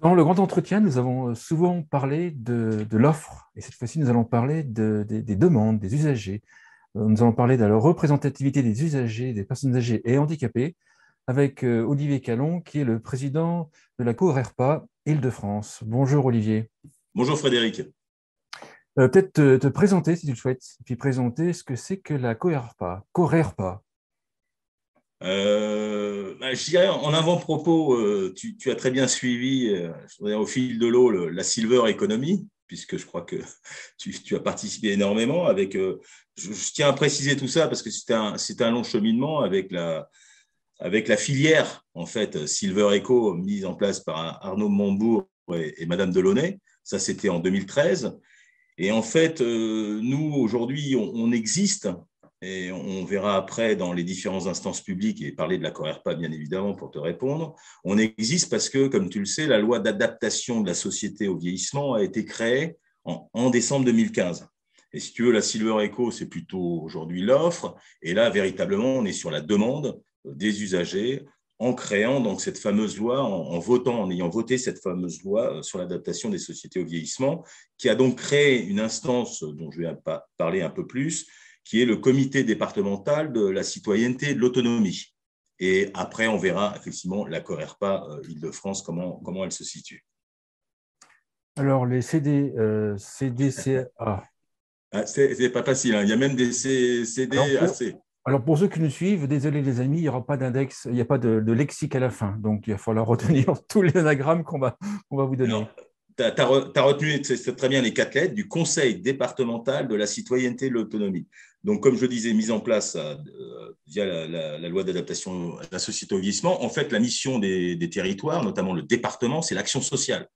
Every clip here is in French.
Dans le grand entretien, nous avons souvent parlé de l'offre, et cette fois-ci, nous allons parler des demandes des usagers. Nous allons parler de la représentativité des usagers, des personnes âgées et handicapées, avec Olivier Callon, qui est le président de la CORERPA Île-de-France. Bonjour Olivier. Bonjour Frédéric. Peut-être te présenter si tu le souhaites, et puis présenter ce que c'est que la CORERPA. CORERPA. Je dirais en avant-propos, tu as très bien suivi je veux dire, au fil de l'eau la Silver Economy, puisque je crois que tu as participé énormément. Je tiens à préciser tout ça parce que c'est un long cheminement avec la filière en fait Silver Eco mise en place par Arnaud Montebourg et Madame Delaunay. Ça, c'était en 2013. Et en fait, nous, aujourd'hui, on existe, et on verra après dans les différentes instances publiques et parler de la CORERPA, bien évidemment, pour te répondre. On existe parce que, comme tu le sais, la loi d'adaptation de la société au vieillissement a été créée en décembre 2015. Et si tu veux, la Silver Eco, c'est plutôt aujourd'hui l'offre. Et là, véritablement, on est sur la demande des usagers en créant donc cette fameuse loi, en votant, en ayant voté cette fameuse loi sur l'adaptation des sociétés au vieillissement, qui a donc créé une instance dont je vais parler un peu plus, qui est le comité départemental de la citoyenneté et de l'autonomie. Et après, on verra effectivement la CORERPA Île-de-France, comment elle se situe. Alors, les CDCA. Ah, c'est pas facile, hein. Il y a même des Alors pour, CDAC. alors, pour ceux qui nous suivent, désolé les amis, il n'y aura pas d'index, il n'y a pas de lexique à la fin. Donc, il va falloir retenir tous les anagrammes qu'on va vous donner. Alors, tu as retenu très bien les quatre lettres du Conseil départemental de la citoyenneté et de l'autonomie. Donc, comme je disais, mise en place via la loi d'adaptation à la société au vieillissement, en fait, la mission des territoires, notamment le département, c'est l'action sociale.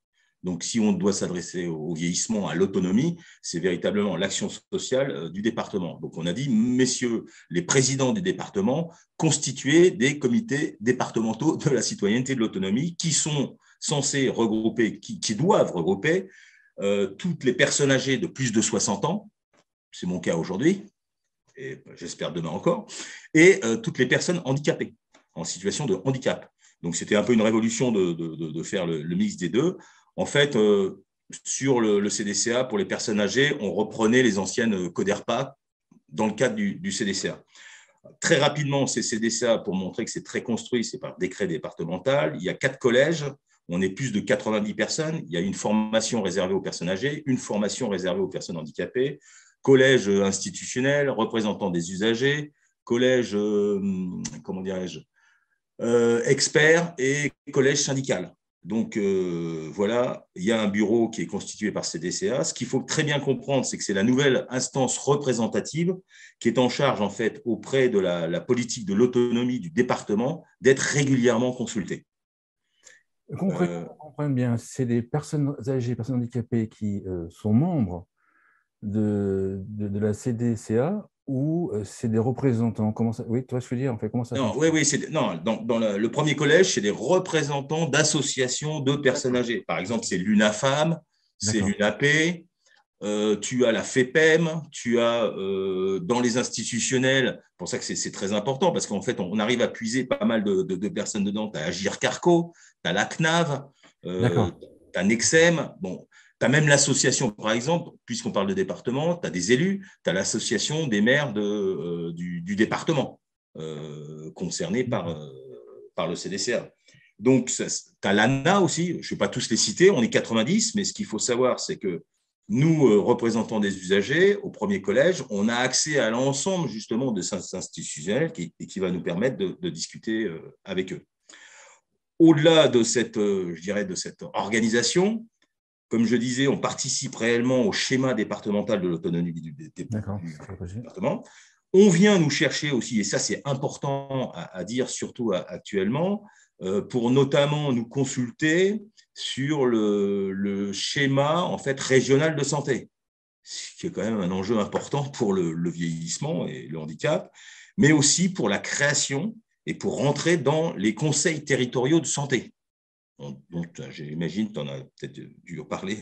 Donc, si on doit s'adresser au vieillissement, à l'autonomie, c'est véritablement l'action sociale du département. Donc, on a dit, messieurs les présidents des départements, constituez des comités départementaux de la citoyenneté et de l'autonomie qui sont censés regrouper, qui doivent regrouper toutes les personnes âgées de plus de 60 ans, c'est mon cas aujourd'hui, et j'espère demain encore, et toutes les personnes handicapées, en situation de handicap. Donc, c'était un peu une révolution de faire le mix des deux. En fait, sur le CDCA, pour les personnes âgées, on reprenait les anciennes CODERPA dans le cadre du CDCA. Très rapidement, ces CDCA, pour montrer que c'est très construit, c'est par décret départemental. Il y a 4 collèges, on est plus de 90 personnes. Il y a une formation réservée aux personnes âgées, une formation réservée aux personnes handicapées, collège institutionnel, représentant des usagers, collège, comment dirais-je, expert et collège syndical. Donc voilà, il y a un bureau qui est constitué par CDCA. Ce qu'il faut très bien comprendre, c'est que c'est la nouvelle instance représentative qui est en charge en fait auprès de la politique de l'autonomie du département d'être régulièrement consultée. Comprenons, Euh, comprenons bien, c'est des personnes âgées, personnes handicapées qui sont membres de la CDCA ou c'est des représentants? Comment ça, oui, toi, je veux dire, en fait, comment ça non, oui, fonctionne? oui, non, dans le premier collège, c'est des représentants d'associations de personnes D'accord, âgées. Par exemple, c'est l'UNAFAM, c'est d'accord. l'UNAP, tu as la FEPEM, tu as dans les institutionnels, pour ça que c'est très important, parce qu'en fait, on arrive à puiser pas mal de personnes dedans. Tu as Agir Carco, tu as la CNAV, D'accord. tu as Nexem, bon, tu as même l'association, par exemple, puisqu'on parle de département, tu as des élus, tu as l'association des maires du département concernés D'accord. par le CDCA. Donc, tu as l'ANA aussi, je ne vais pas tous les citer, on est 90, mais ce qu'il faut savoir, c'est que nous, représentants des usagers, au premier collège, on a accès à l'ensemble justement de ces institutionnels qui va nous permettre de discuter avec eux. Au-delà de je dirais, de cette organisation, comme je disais, on participe réellement au schéma départemental de l'autonomie D'accord. du C'est possible. département. On vient nous chercher aussi, et ça c'est important à dire surtout actuellement, pour notamment nous consulter sur le schéma en fait régional de santé, ce qui est quand même un enjeu important pour le vieillissement et le handicap, mais aussi pour la création et pour rentrer dans les conseils territoriaux de santé. Donc, j'imagine que tu en as peut-être dû en parler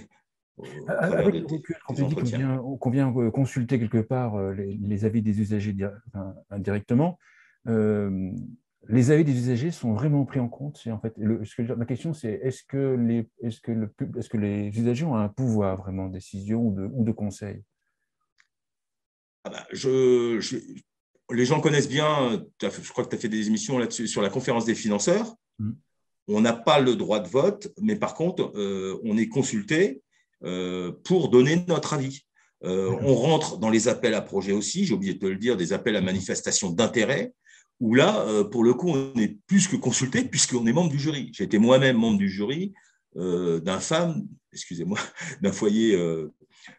au travers Avec de le recul, quand tes tu dis entretiens. qu'on vient consulter quelque part les avis des usagers indirectement, euh, les avis des usagers sont vraiment pris en compte. En fait, ma question, c'est est-ce que les usagers ont un pouvoir vraiment de décision ou de conseil? Ah bah, les gens connaissent bien, je crois que tu as fait des émissions là-dessus, sur la conférence des financeurs. Mm. On n'a pas le droit de vote, mais par contre, on est consulté pour donner notre avis. On rentre dans les appels à projets aussi, j'ai oublié de te le dire, des appels à manifestation d'intérêt, où là, pour le coup, on est plus que consulté puisqu'on est membre du jury. J'ai été moi-même membre du jury d'un foyer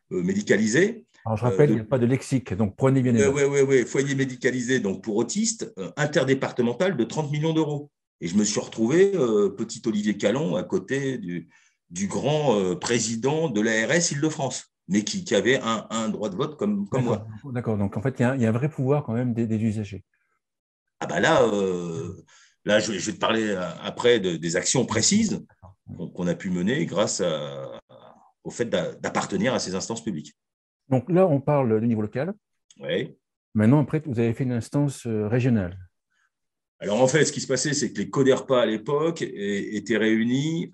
médicalisé. Alors, je rappelle, il n'y a pas de lexique, donc prenez bien les notes. Foyer médicalisé donc pour autistes, interdépartemental de 30 millions d'euros. Et je me suis retrouvé, petit Olivier Calon, à côté du grand président de l'ARS Île-de-France, mais qui avait un droit de vote comme moi. D'accord. Donc, en fait, il y a un vrai pouvoir quand même des usagers. Ah bah là je vais te parler après des actions précises qu'on a pu mener grâce au fait d'appartenir à ces instances publiques. Donc là, on parle du niveau local. Ouais. Maintenant, après, vous avez fait une instance régionale. Alors en fait, ce qui se passait, c'est que les CODERPA à l'époque étaient réunis,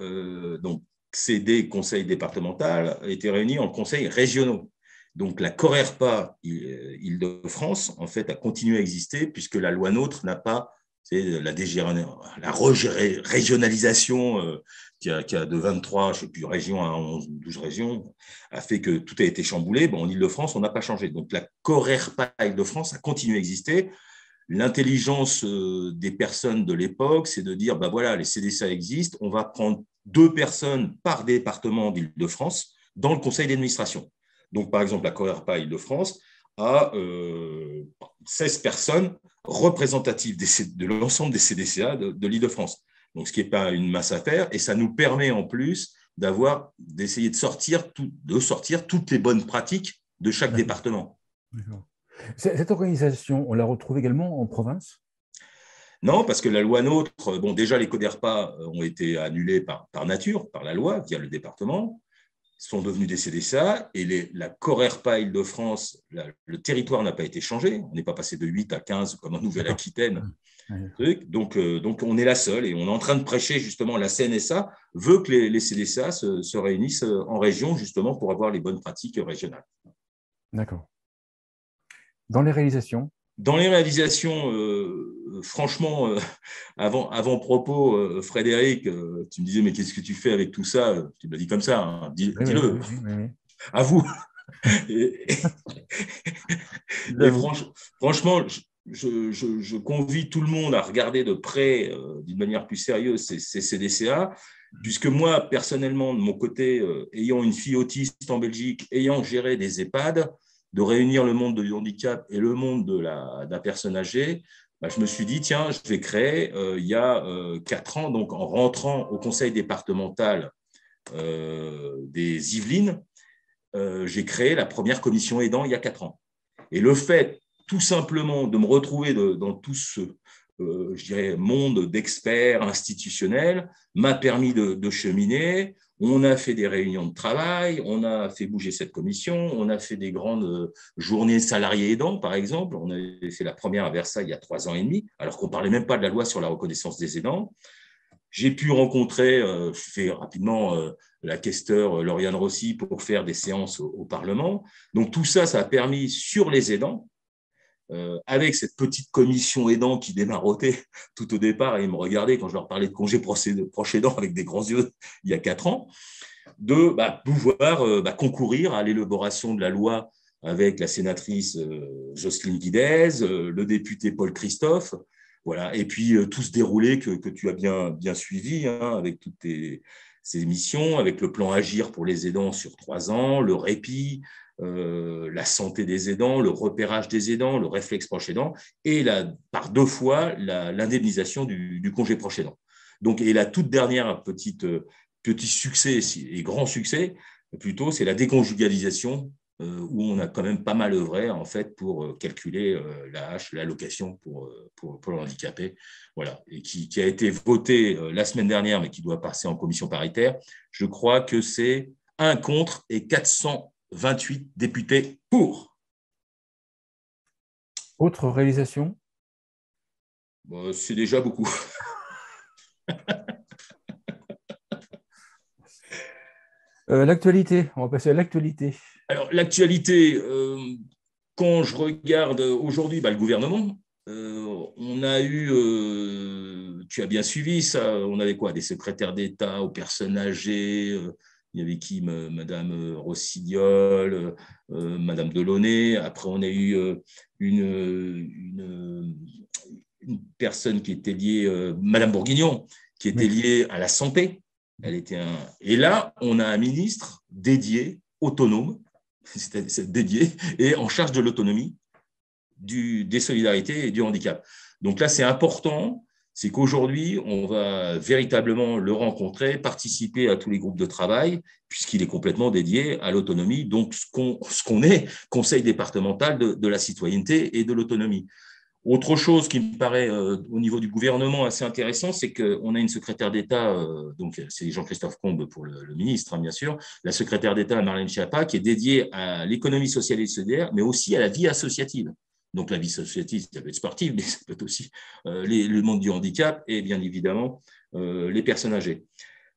donc CD, conseil départemental, étaient réunis en conseils régionaux. Donc la CORERPA Île-de-France, en fait, a continué à exister puisque la loi NOTRe n'a pas, la régionalisation qui a de 23, je ne sais plus, régions à 11 ou 12 régions, a fait que tout a été chamboulé. Bon, en Île-de-France, on n'a pas changé. Donc la CORERPA Île-de-France a continué à exister. L'intelligence des personnes de l'époque, c'est de dire, bah voilà, les CDCA existent, on va prendre 2 personnes par département d'Île-de-France dans le conseil d'administration. Donc, par exemple, la CORERPA Île-de-France a 16 personnes représentatives de l'ensemble des CDCA de l'Île-de-France. Donc, ce qui n'est pas une masse à faire, et ça nous permet en plus d'essayer de sortir toutes les bonnes pratiques de chaque département. D'accord. Cette organisation, on la retrouve également en province? Non, parce que la loi NOTRe, bon, déjà, les CODERPA ont été annulés par nature, par la loi, via le département, sont devenus des CDCA, et la CORERPA Île-de-France, le territoire n'a pas été changé. On n'est pas passé de 8 à 15 comme en Nouvelle-Aquitaine. Donc, on est la seule, et on est en train de prêcher, justement, la CNSA veut que les CDCA se réunissent en région, justement, pour avoir les bonnes pratiques régionales. D'accord. Dans les réalisations? Dans les réalisations, franchement, avant propos, Frédéric, tu me disais, mais qu'est-ce que tu fais avec tout ça? Tu me l'as dit comme ça, hein, dis-le, Oui. à vous. Et franchement, je convie tout le monde à regarder de près, d'une manière plus sérieuse, ces CDCA, puisque moi, personnellement, de mon côté, ayant une fille autiste en Belgique, ayant géré des EHPAD, de réunir le monde du handicap et le monde de la personne âgée, bah, je me suis dit, tiens, je vais créer, il y a 4 ans, donc en rentrant au conseil départemental des Yvelines, j'ai créé la première commission aidant il y a 4 ans. Et le fait, tout simplement, de me retrouver dans tout ce je dirais, monde d'experts institutionnels m'a permis de cheminer. On a fait des réunions de travail, on a fait bouger cette commission, on a fait des grandes journées salariés aidants, par exemple. On a fait la première à Versailles il y a 3 ans et demi, alors qu'on ne parlait même pas de la loi sur la reconnaissance des aidants. J'ai pu rencontrer, je fais rapidement la questeur Lauriane Rossi pour faire des séances au Parlement. Donc tout ça, ça a permis sur les aidants, avec cette petite commission aidant qui démarrotait tout au départ, et ils me regardaient quand je leur parlais de congé proche aidant avec des grands yeux il y a 4 ans, de pouvoir concourir à l'élaboration de la loi avec la sénatrice Jocelyne Guidez, le député Paul Christophe, voilà, et puis tout se déroulait que tu as bien suivi, hein, avec toutes ces émissions, avec le plan Agir pour les aidants sur 3 ans, le répit, la santé des aidants, le repérage des aidants, le réflexe proche aidant, et par 2 fois l'indemnisation du congé proche aidant. Donc, et la toute dernière petit succès et grand succès, plutôt, c'est la déconjugalisation, où on a quand même pas mal œuvré en fait pour calculer l'allocation pour le handicapé, voilà, et qui a été voté la semaine dernière, mais qui doit passer en commission paritaire. Je crois que c'est 1 contre et 428 députés pour. Autre réalisation? C'est déjà beaucoup. L'actualité, on va passer à l'actualité. Alors, l'actualité, quand je regarde aujourd'hui le gouvernement, on a eu, tu as bien suivi ça, on avait quoi? Des secrétaires d'État aux personnes âgées, il y avait qui? Madame Rossignol, Madame Delaunay. Après, on a eu une personne qui était liée, Madame Bourguignon, qui était liée à la santé. Et là, on a un ministre dédié, autonome, c'est dédié, et en charge de l'autonomie, des solidarités et du handicap. Donc là, c'est important, c'est qu'aujourd'hui, on va véritablement le rencontrer, participer à tous les groupes de travail, puisqu'il est complètement dédié à l'autonomie, donc ce qu'on est, conseil départemental de la citoyenneté et de l'autonomie. Autre chose qui me paraît au niveau du gouvernement assez intéressant, c'est qu'on a une secrétaire d'État, donc c'est Jean-Christophe Combe pour le ministre, bien sûr, la secrétaire d'État Marlène Schiappa, qui est dédiée à l'économie sociale et solidaire, mais aussi à la vie associative. Donc la vie associative, ça peut être sportive, mais ça peut être aussi le monde du handicap et bien évidemment les personnes âgées.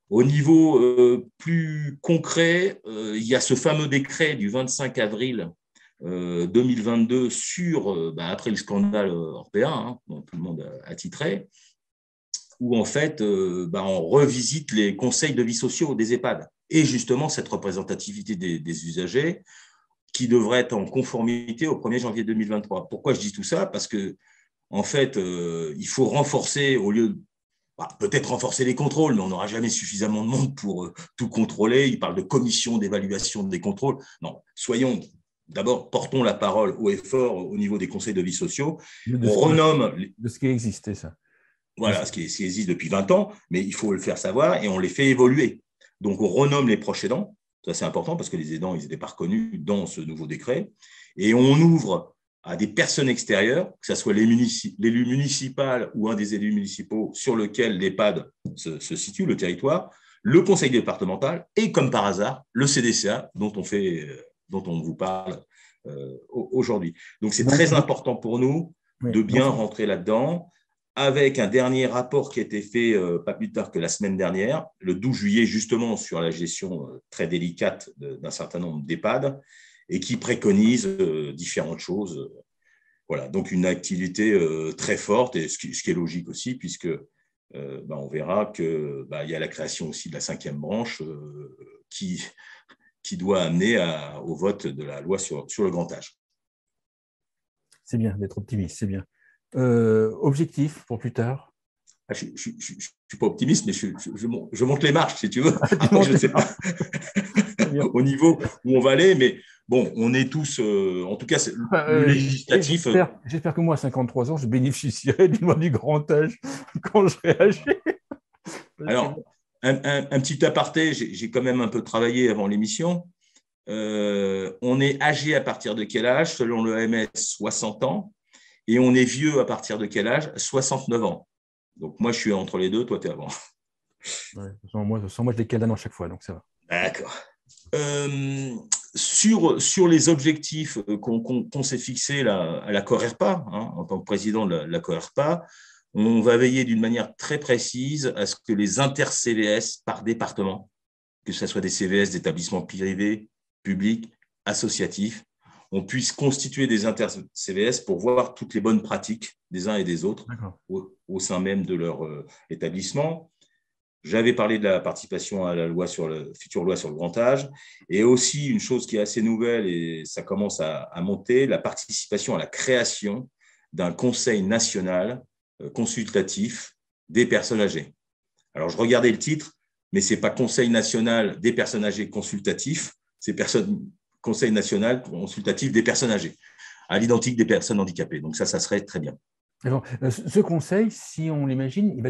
Au niveau plus concret, il y a ce fameux décret du 25 avril 2022 après le scandale européen, dont tout le monde a titré, où en fait, on revisite les conseils de vie sociaux des EHPAD et justement cette représentativité des usagers qui devrait être en conformité au 1er janvier 2023. Pourquoi je dis tout ça? Parce que en fait, il faut renforcer, au lieu de peut-être renforcer les contrôles, mais on n'aura jamais suffisamment de monde pour tout contrôler. Il parle de commission d'évaluation des contrôles. Non, d'abord, portons la parole haut et fort au niveau des conseils de vie sociaux. On renomme… De ce qui existait, ça. Voilà, ce qui existe depuis 20 ans, mais il faut le faire savoir et on les fait évoluer. Donc, on renomme les proches aidants. Ça, c'est important parce que les aidants, ils n'étaient pas reconnus dans ce nouveau décret. Et on ouvre à des personnes extérieures, que ce soit l'élu municipal ou un des élus municipaux sur lequel l'EHPAD se situe, le territoire, le conseil départemental et, comme par hasard, le CDCA dont on vous parle aujourd'hui. Donc, c'est très important pour nous de bien rentrer là-dedans, avec un dernier rapport qui a été fait pas plus tard que la semaine dernière, le 12 juillet, justement, sur la gestion très délicate d'un certain nombre d'EHPAD, et qui préconise différentes choses. Voilà, donc une activité très forte, et ce qui est logique aussi, puisque on verra qu'il y a la création aussi de la 5e branche qui doit amener au vote de la loi sur le grand âge. C'est bien d'être optimiste, c'est bien. Objectif pour plus tard? Je ne suis pas optimiste, mais je monte les marches, si tu veux. Après, je ne sais pas au niveau où on va aller, mais bon, on est tous, en tout cas, le législatif… J'espère que moi, à 53 ans, je bénéficierai du loi du grand âge quand je serai âgé. Alors, un petit aparté, j'ai quand même un peu travaillé avant l'émission. On est âgé à partir de quel âge? Selon l'OMS, 60 ans. Et on est vieux à partir de quel âge? 69 ans. Donc, moi, je suis entre les deux, toi, tu es avant. Ouais, moi, je décale d'un an à chaque fois, donc ça va. D'accord. Sur les objectifs qu'on s'est fixés à la CORERPA, en tant que président de la CORERPA, on va veiller d'une manière très précise à ce que les inter-CVS par département, que ce soit des CVS d'établissements privés, publics, associatifs, on puisse constituer des inter-CVS pour voir toutes les bonnes pratiques des uns et des autres au sein même de leur établissement. J'avais parlé de la participation à la future loi sur le grand âge, et aussi une chose qui est assez nouvelle, et ça commence à monter, la participation à la création d'un conseil national consultatif des personnes âgées. Alors, je regardais le titre, mais ce n'est pas Conseil national des personnes âgées consultatif, c'est Conseil national consultatif des personnes âgées, à l'identique des personnes handicapées. Donc ça serait très bien. Alors, ce conseil, si on l'imagine,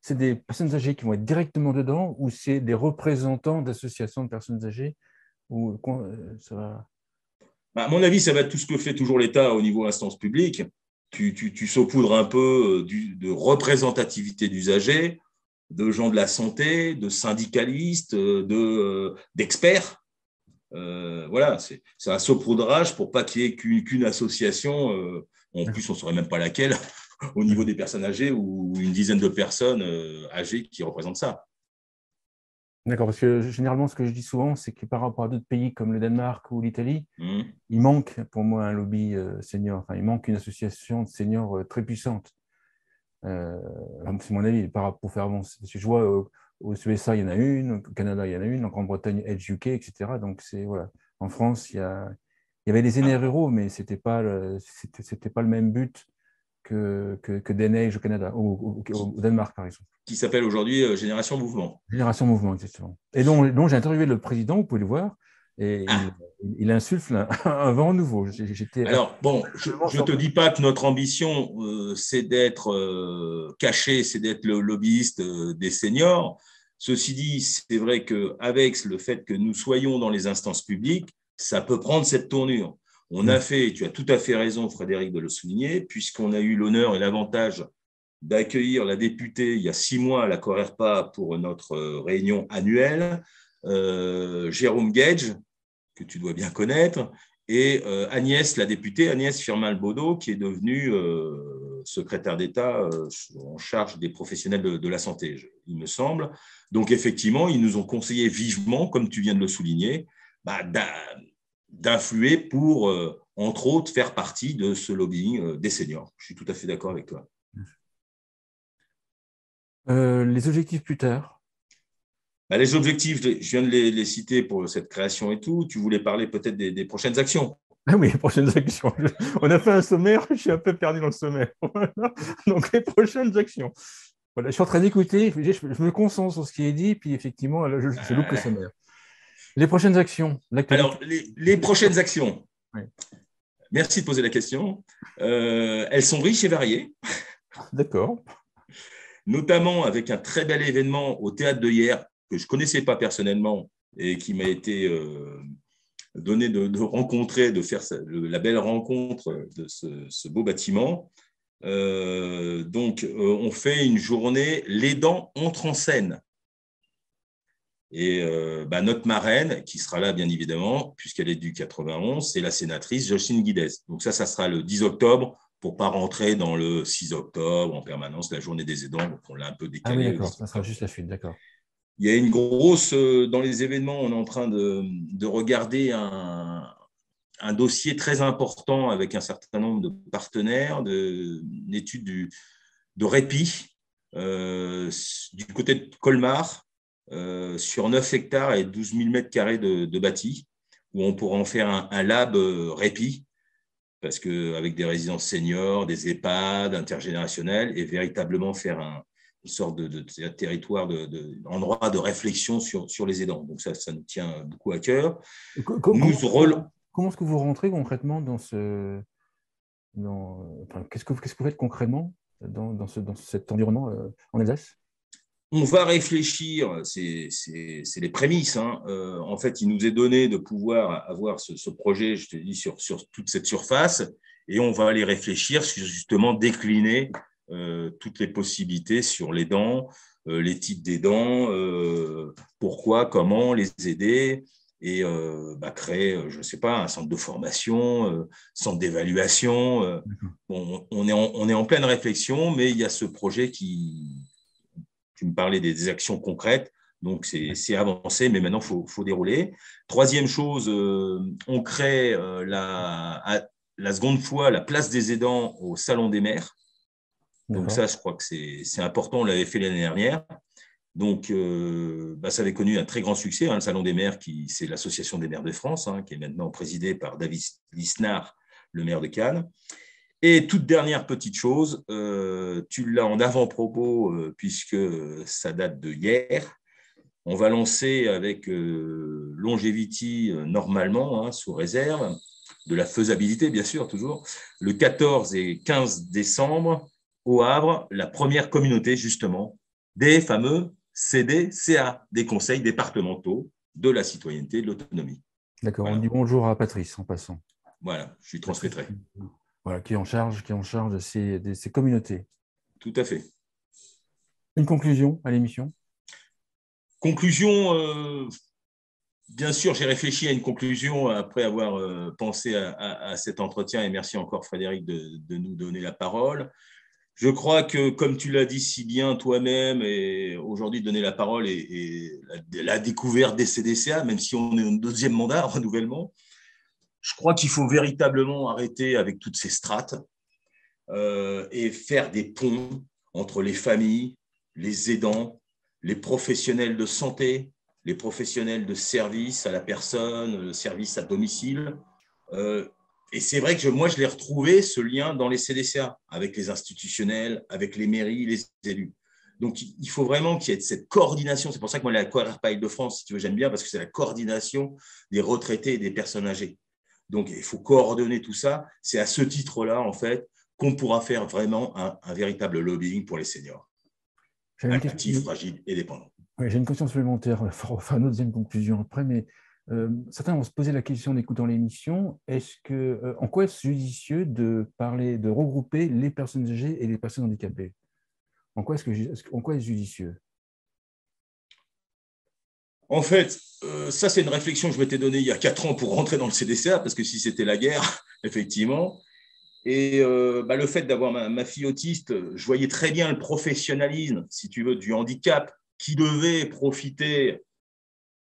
c'est des personnes âgées qui vont être directement dedans, ou c'est des représentants d'associations de personnes âgées, ou ça va… À mon avis, ça va être tout ce que fait toujours l'État au niveau instance publique. Tu saupoudres un peu de représentativité d'usagers, de gens de la santé, de syndicalistes, d'experts. Voilà, c'est un saupoudrage pour pas qu'il y ait qu'une association. En plus, on ne saurait même pas laquelle, au niveau des personnes âgées ou une dizaine de personnes âgées qui représentent ça. D'accord, parce que généralement, ce que je dis souvent, c'est que par rapport à d'autres pays comme le Danemark ou l'Italie, il manque pour moi un lobby senior. Enfin, il manque une association de seniors très puissante. C'est mon avis, pour faire avancer. Parce que je vois aux USA, il y en a une, au Canada, il y en a une, en Grande-Bretagne, Edge UK, etc. Donc, voilà. En France, il y avait des aînés ruraux, mais ce n'était pas le même but que DNH au Canada, ou au Danemark, par exemple. Qui s'appelle aujourd'hui Génération Mouvement. Génération Mouvement, exactement. Et dont j'ai interviewé le président, vous pouvez le voir, et il insuffle un vent nouveau. Alors, bon, je ne te dis pas que notre ambition, c'est d'être caché, c'est d'être le lobbyiste des seniors. Ceci dit, c'est vrai qu'avec le fait que nous soyons dans les instances publiques, ça peut prendre cette tournure. On a fait, tu as tout à fait raison, Frédéric, de le souligner, puisqu'on a eu l'honneur et l'avantage d'accueillir la députée il y a 6 mois à la Corerpa pour notre réunion annuelle, Jérôme Gage, que tu dois bien connaître, et Agnès, la députée, Agnès Firmin-Lebaudot, qui est devenue secrétaire d'État en charge des professionnels de la santé, il me semble. Donc, effectivement, ils nous ont conseillé vivement, comme tu viens de le souligner, d'influer pour, entre autres, faire partie de ce lobbying des seniors. Je suis tout à fait d'accord avec toi. Les objectifs plus tard. Les objectifs, je viens de les citer pour cette création et tout. Tu voulais parler peut-être des prochaines actions. Ah oui, les prochaines actions. On a fait un sommaire, je suis un peu perdu dans le sommaire. Donc, les prochaines actions. Voilà, je suis en train d'écouter, je me concentre sur ce qui est dit, puis effectivement, je loupe le sommaire. Les prochaines actions. Alors, les prochaines actions. Oui. Merci de poser la question. Elles sont riches et variées. D'accord. Notamment avec un très bel événement au Théâtre de Hyères que je ne connaissais pas personnellement et qui m'a été donné de rencontrer, de faire la belle rencontre de ce beau bâtiment. Donc, on fait une journée « Les dents entrent en scène ». Et notre marraine, qui sera là bien évidemment, puisqu'elle est du 91, c'est la sénatrice Jocelyne Guidez. Donc ça sera le 10 octobre, pour ne pas rentrer dans le 6 octobre en permanence, la journée des aidants, donc on l'a un peu décalé. Ah oui, d'accord, ça sera juste la suite, d'accord. Il y a une grosse, dans les événements, on est en train de regarder un dossier très important avec un certain nombre de partenaires, une étude de répit du côté de Colmar, sur 9 hectares et 12 000 mètres carrés de bâti, où on pourra en faire un lab répit, parce qu'avec des résidences seniors, des EHPAD intergénérationnels, et véritablement faire une sorte de territoire, d'endroit de réflexion sur les aidants. Donc ça nous tient beaucoup à cœur. Comment est-ce que vous rentrez concrètement dans qu'est-ce que vous faites concrètement dans cet environnement en Alsace? On va réfléchir, c'est les prémices. En fait, il nous est donné de pouvoir avoir ce projet, je te dis, sur toute cette surface, et on va aller réfléchir sur justement décliner toutes les possibilités sur les dents, les types des dents, pourquoi, comment les aider, et créer, je ne sais pas, un centre de formation, centre d'évaluation. Bon, on est en pleine réflexion, mais il y a ce projet tu me parlais des actions concrètes, donc c'est avancé, mais maintenant, il faut dérouler. Troisième chose, on crée la seconde fois la place des aidants au Salon des maires. Donc ça, je crois que c'est important, on l'avait fait l'année dernière. Donc, ça avait connu un très grand succès, le Salon des maires, c'est l'Association des maires de France, qui est maintenant présidée par David Lisnard, le maire de Cannes. Et toute dernière petite chose, tu l'as en avant-propos, puisque ça date de hier. On va lancer avec Longevity, normalement, sous réserve, de la faisabilité, bien sûr, toujours, le 14 et 15 décembre, au Havre, la première communauté, justement, des fameux CDCA, des conseils départementaux de la citoyenneté et de l'autonomie. D'accord, voilà. On dit bonjour à Patrice en passant. Voilà, je lui transmettrai. Voilà, qui est en charge de ces communautés. Tout à fait. Une conclusion à l'émission? Conclusion, bien sûr, j'ai réfléchi à une conclusion après avoir pensé à cet entretien, et merci encore Frédéric de nous donner la parole. Je crois que, comme tu l'as dit si bien toi-même, et aujourd'hui donner la parole et la découverte des CDCA, même si on est au deuxième mandat, renouvellement, je crois qu'il faut véritablement arrêter avec toutes ces strates et faire des ponts entre les familles, les aidants, les professionnels de santé, les professionnels de service à la personne, le service à domicile. Et c'est vrai que moi, je l'ai retrouvé, ce lien dans les CDCA, avec les institutionnels, avec les mairies, les élus. Donc, il faut vraiment qu'il y ait cette coordination. C'est pour ça que moi, la CORERPA Île-de-France, si tu veux, j'aime bien, parce que c'est la coordination des retraités et des personnes âgées. Donc, il faut coordonner tout ça. C'est à ce titre-là, en fait, qu'on pourra faire vraiment un véritable lobbying pour les seniors, J'avais une question, actifs, fragiles et dépendants. ouais, j'ai une question supplémentaire. Il faut faire une deuxième conclusion après, mais certains vont se poser la question en écoutant l'émission, en quoi est-ce judicieux de parler, de regrouper les personnes âgées et les personnes handicapées? En quoi est-ce judicieux? En fait, ça, c'est une réflexion que je m'étais donnée il y a 4 ans pour rentrer dans le CDCA, parce que si c'était la guerre, effectivement. Et le fait d'avoir ma fille autiste, je voyais très bien le professionnalisme, si tu veux, du handicap qui devait profiter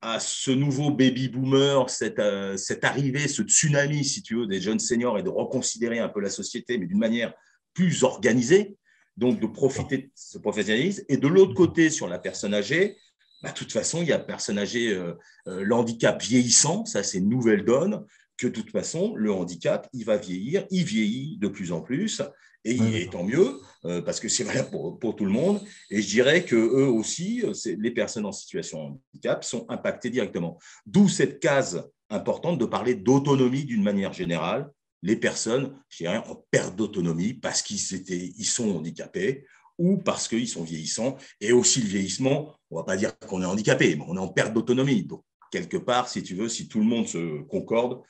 à ce nouveau baby boomer, cette arrivée, ce tsunami, si tu veux, des jeunes seniors et de reconsidérer un peu la société, mais d'une manière plus organisée, donc de profiter de ce professionnalisme. Et de l'autre côté, sur la personne âgée, de toute façon, il y a personne âgée, le handicap vieillissant, ça c'est une nouvelle donne, que de toute façon, le handicap, il va vieillir, il vieillit de plus en plus, et tant mieux, parce que c'est valable pour tout le monde. Et je dirais qu'eux aussi, les personnes en situation de handicap sont impactées directement. D'où cette case importante de parler d'autonomie d'une manière générale. Les personnes, je dirais, en perte d'autonomie parce ils sont handicapés ou parce qu'ils sont vieillissants. Et aussi le vieillissement, on ne va pas dire qu'on est handicapé, mais on est en perte d'autonomie. Donc, quelque part, si tu veux, si tout le monde se concorde,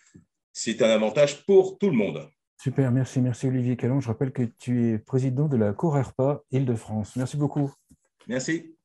c'est un avantage pour tout le monde. Super, merci. Merci Olivier Calon. Je rappelle que tu es président de la CORERPA Île-de-France. Merci beaucoup. Merci.